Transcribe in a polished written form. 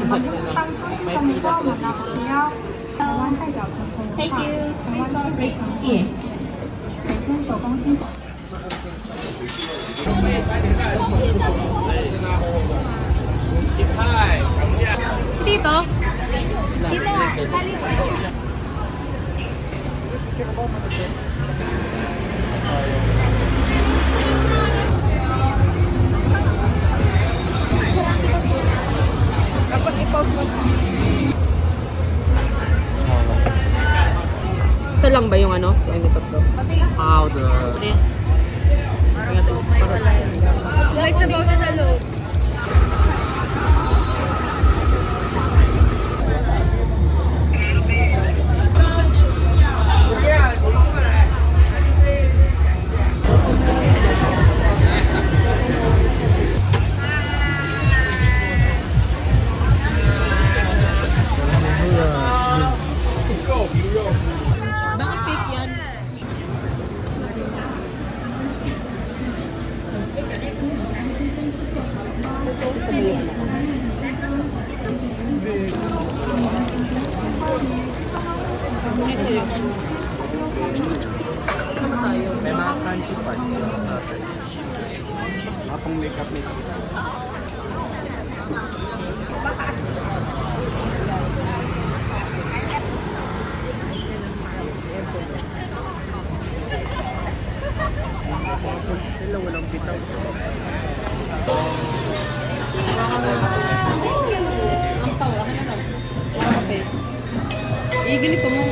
当超市工作，我们需要台湾代表传承文化，台湾是非常谢，每天手工清洁。Dito? Dito nga, sa likod. Tapos i-pause mo siya. Isa lang ba yung ano? So, hindi tatlo. Powder. May sabaw siya sa loob. Bakit fake yan? May mga crunchy parts sa atin. Apong makeup. Mga foods nila walang bitaw. Ang tawa ka na lang. Wala kape. Eh, ganito mo.